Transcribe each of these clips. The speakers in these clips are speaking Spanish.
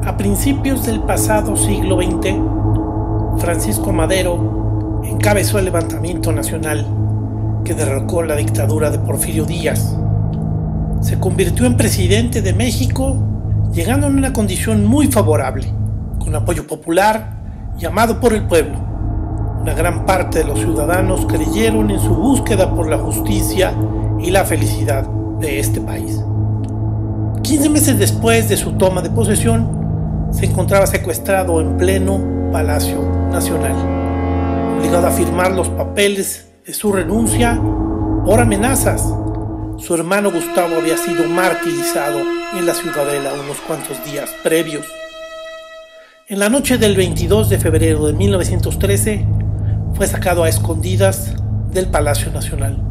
A principios del pasado siglo XX, Francisco Madero encabezó el levantamiento nacional que derrocó la dictadura de Porfirio Díaz. Se convirtió en presidente de México, llegando en una condición muy favorable, con apoyo popular y amado por el pueblo. Una gran parte de los ciudadanos creyeron en su búsqueda por la justicia y la felicidad de este país. 15 meses después de su toma de posesión, se encontraba secuestrado en pleno Palacio Nacional, obligado a firmar los papeles de su renuncia por amenazas. Su hermano Gustavo había sido martirizado en la Ciudadela unos cuantos días previos. En la noche del 22 de febrero de 1913, fue sacado a escondidas del Palacio Nacional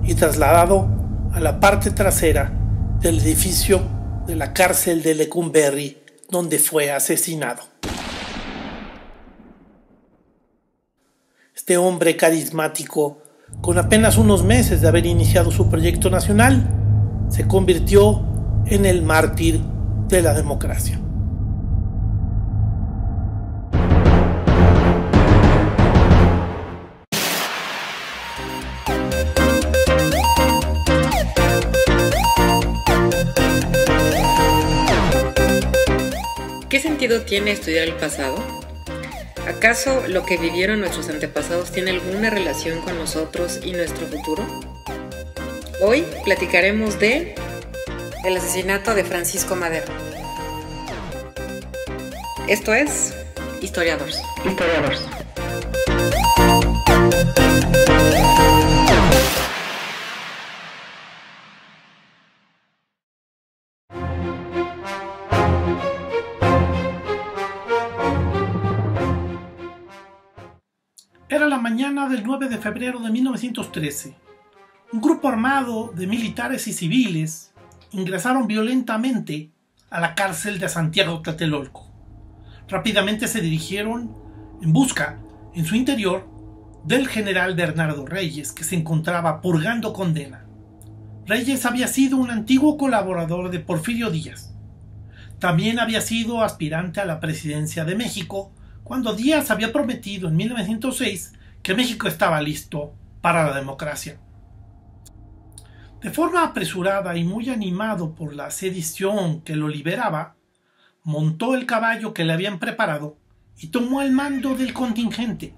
y trasladado a la parte trasera del edificio de la cárcel de Lecumberri, donde fue asesinado. Este hombre carismático, con apenas unos meses de haber iniciado su proyecto nacional, se convirtió en el mártir de la democracia. ¿Qué sentido tiene estudiar el pasado? ¿Acaso lo que vivieron nuestros antepasados tiene alguna relación con nosotros y nuestro futuro? Hoy platicaremos de el asesinato de Francisco Madero. Esto es Historiadores. Era la mañana del 9 de febrero de 1913. Un grupo armado de militares y civiles ingresaron violentamente a la cárcel de Santiago Tlatelolco. Rápidamente se dirigieron en busca, en su interior, del general Bernardo Reyes, que se encontraba purgando condena. Reyes había sido un antiguo colaborador de Porfirio Díaz. También había sido aspirante a la presidencia de México, cuando Díaz había prometido en 1906 que México estaba listo para la democracia. De forma apresurada y muy animado por la sedición que lo liberaba, montó el caballo que le habían preparado y tomó el mando del contingente.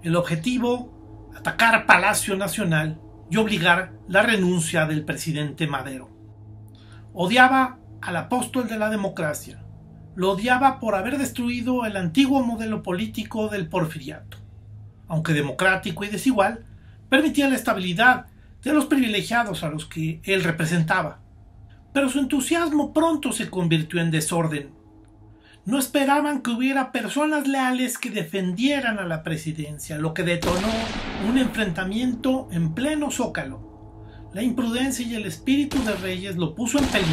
El objetivo, atacar Palacio Nacional y obligar la renuncia del presidente Madero. Odiaba al apóstol de la democracia. Lo odiaba por haber destruido el antiguo modelo político del porfiriato. Aunque democrático y desigual, permitía la estabilidad de los privilegiados a los que él representaba. Pero su entusiasmo pronto se convirtió en desorden. No esperaban que hubiera personas leales que defendieran a la presidencia, lo que detonó un enfrentamiente en pleno Zócalo. La imprudencia y el espíritu de Reyes lo puso en peligro,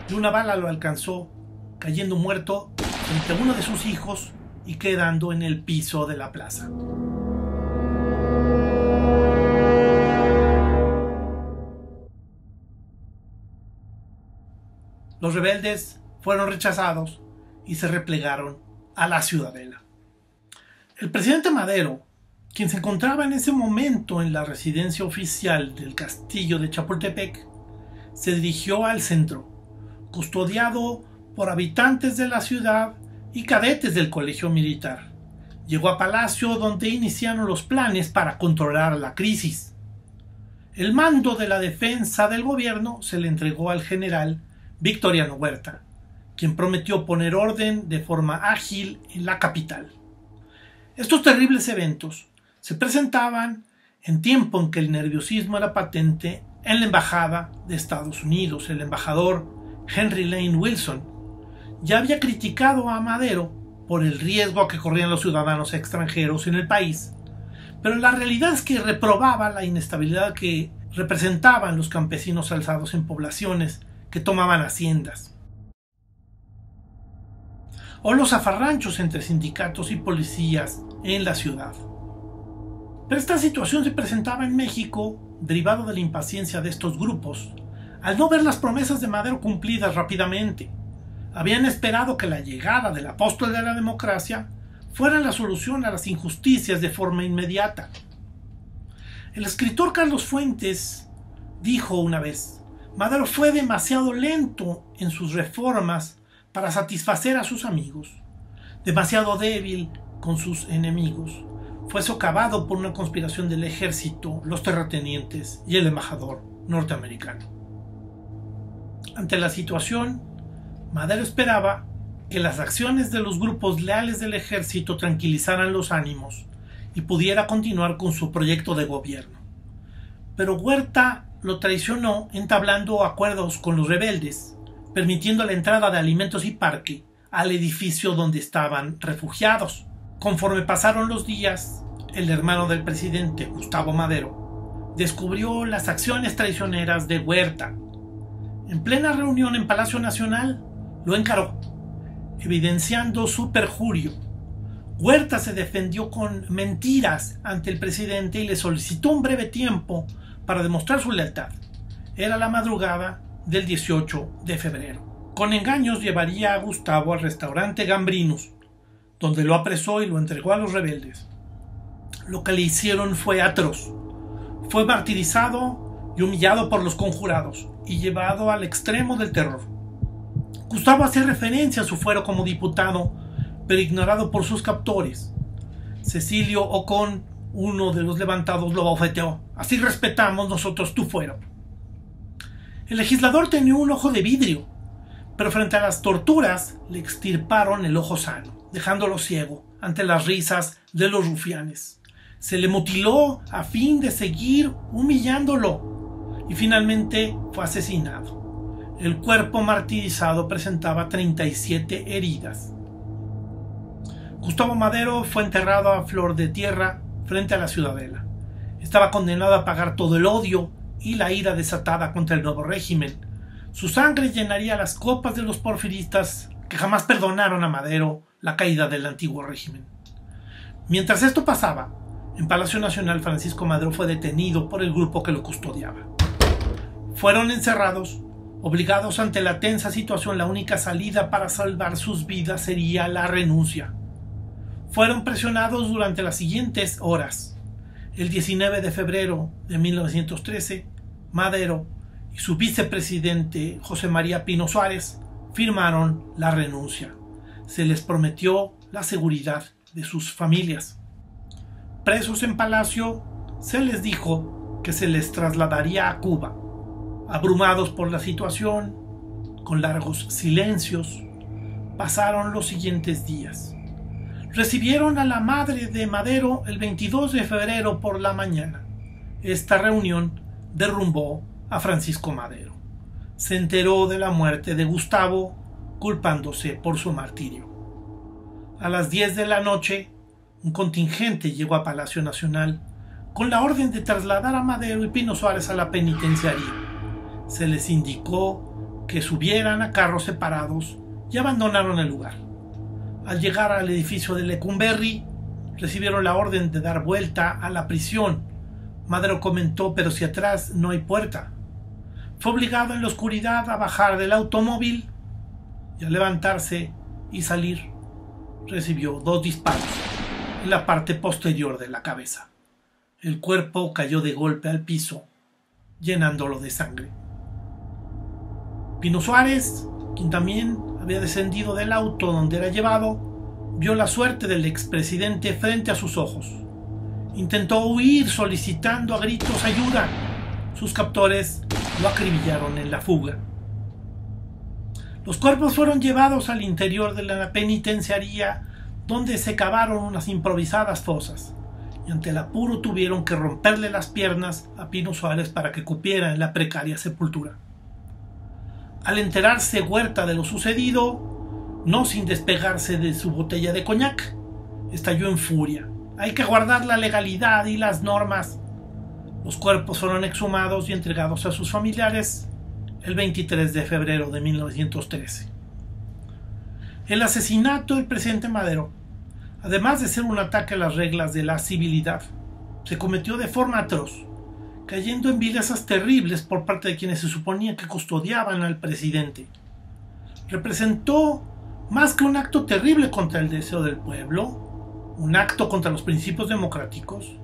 y una bala lo alcanzó, cayendo muerto frente a uno de sus hijos y quedando en el piso de la plaza. Los rebeldes fueron rechazados y se replegaron a la Ciudadela. El presidente Madero, quien se encontraba en ese momento en la residencia oficial del castillo de Chapultepec, se dirigió al centro, custodiado por habitantes de la ciudad y cadetes del colegio militar. Llegó a Palacio, donde iniciaron los planes para controlar la crisis. El mando de la defensa del gobierno se le entregó al general Victoriano Huerta, quien prometió poner orden de forma ágil en la capital. Estos terribles eventos se presentaban en tiempo en que el nerviosismo era patente en la embajada de Estados Unidos. El embajador Henry Lane Wilson ya había criticado a Madero por el riesgo que corrían los ciudadanos extranjeros en el país, pero la realidad es que reprobaba la inestabilidad que representaban los campesinos alzados en poblaciones que tomaban haciendas, o los zafarranchos entre sindicatos y policías en la ciudad. Pero esta situación se presentaba en México derivado de la impaciencia de estos grupos, al no ver las promesas de Madero cumplidas rápidamente. Habían esperado que la llegada del apóstol de la democracia fuera la solución a las injusticias de forma inmediata. El escritor Carlos Fuentes dijo una vez: Madero fue demasiado lento en sus reformas para satisfacer a sus amigos, demasiado débil con sus enemigos. Fue socavado por una conspiración del ejército, los terratenientes y el embajador norteamericano. Ante la situación, Madero esperaba que las acciones de los grupos leales del ejército tranquilizaran los ánimos y pudiera continuar con su proyecto de gobierno. Pero Huerta lo traicionó entablando acuerdos con los rebeldes, permitiendo la entrada de alimentos y parque al edificio donde estaban refugiados. Conforme pasaron los días, el hermano del presidente, Gustavo Madero, descubrió las acciones traicioneras de Huerta. En plena reunión en Palacio Nacional, lo encaró, evidenciando su perjurio. Huerta se defendió con mentiras ante el presidente y le solicitó un breve tiempo para demostrar su lealtad. Era la madrugada del 18 de febrero. Con engaños llevaría a Gustavo al restaurante Gambrinus, donde lo apresó y lo entregó a los rebeldes. Lo que le hicieron fue atroz. Fue martirizado y humillado por los conjurados y llevado al extremo del terror. Gustavo hacía referencia a su fuero como diputado, pero ignorado por sus captores. Cecilio Ocón, uno de los levantados, lo bofeteó: así respetamos nosotros tu fuero. El legislador tenía un ojo de vidrio, pero frente a las torturas le extirparon el ojo sano, dejándolo ciego ante las risas de los rufianes. Se le mutiló a fin de seguir humillándolo y finalmente fue asesinado. El cuerpo martirizado presentaba 37 heridas. Gustavo Madero fue enterrado a flor de tierra frente a la Ciudadela. Estaba condenado a pagar todo el odio y la ira desatada contra el nuevo régimen. Su sangre llenaría las copas de los porfiristas que jamás perdonaron a Madero la caída del antiguo régimen. Mientras esto pasaba, en Palacio Nacional, Francisco Madero fue detenido por el grupo que lo custodiaba. Fueron encerrados, obligados ante la tensa situación. La única salida para salvar sus vidas sería la renuncia. Fueron presionados durante las siguientes horas. El 19 de febrero de 1913, Madero y su vicepresidente José María Pino Suárez firmaron la renuncia. Se les prometió la seguridad de sus familias. Presos en Palacio, se les dijo que se les trasladaría a Cuba. Abrumados por la situación, con largos silencios, pasaron los siguientes días. Recibieron a la madre de Madero el 22 de febrero por la mañana. Esta reunión derrumbó a Francisco Madero. Se enteró de la muerte de Gustavo, culpándose por su martirio. A las 10 de la noche, un contingente llegó a Palacio Nacional con la orden de trasladar a Madero y Pino Suárez a la penitenciaría. Se les indicó que subieran a carros separados y abandonaron el lugar. Al llegar al edificio de Lecumberri, recibieron la orden de dar vuelta a la prisión. Madero comentó: pero si atrás no hay puerta. Fue obligado en la oscuridad a bajar del automóvil y al levantarse y salir, recibió 2 disparos en la parte posterior de la cabeza. El cuerpo cayó de golpe al piso, llenándolo de sangre. Pino Suárez, quien también había descendido del auto donde era llevado, vio la suerte del expresidente frente a sus ojos. Intentó huir solicitando a gritos ayuda. Sus captores lo acribillaron en la fuga. Los cuerpos fueron llevados al interior de la penitenciaría, donde se cavaron unas improvisadas fosas, y ante el apuro tuvieron que romperle las piernas a Pino Suárez para que cupiera en la precaria sepultura. Al enterarse Huerta de lo sucedido, no sin despegarse de su botella de coñac, estalló en furia. Hay que guardar la legalidad y las normas. Los cuerpos fueron exhumados y entregados a sus familiares el 23 de febrero de 1913. El asesinato del presidente Madero, además de ser un ataque a las reglas de la civilidad, se cometió de forma atroz, cayendo en vilezas terribles por parte de quienes se suponía que custodiaban al presidente. representó más que un acto terrible contra el deseo del pueblo, un acto contra los principios democráticos,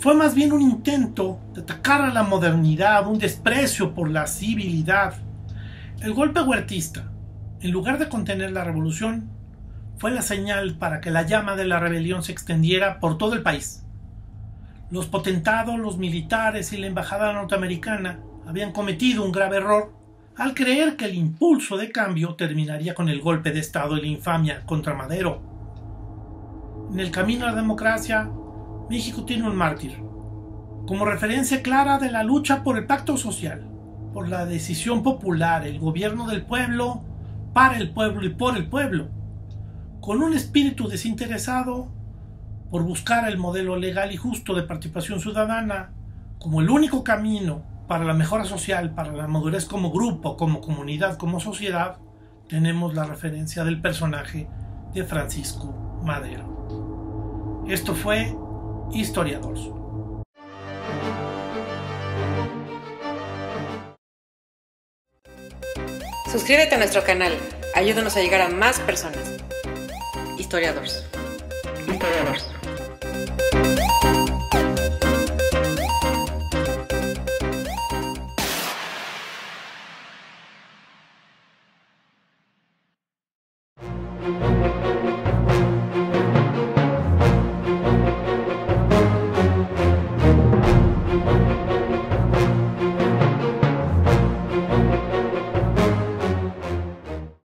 fue más bien un intento de atacar a la modernidad, un desprecio por la civilidad. El golpe huertista, en lugar de contener la revolución, fue la señal para que la llama de la rebelión se extendiera por todo el país. Los potentados, los militares y la embajada norteamericana habían cometido un grave error al creer que el impulso de cambio terminaría con el golpe de Estado y la infamia contra Madero. En el camino a la democracia, México tiene un mártir, como referencia clara de la lucha por el pacto social, por la decisión popular, el gobierno del pueblo, para el pueblo y por el pueblo, con un espíritu desinteresado por buscar el modelo legal y justo de participación ciudadana como el único camino para la mejora social, para la madurez como grupo, como comunidad, como sociedad. Tenemos la referencia del personaje de Francisco Madero. Esto fue Historiadores. Suscríbete a nuestro canal, ayúdanos a llegar a más personas. Historiadores.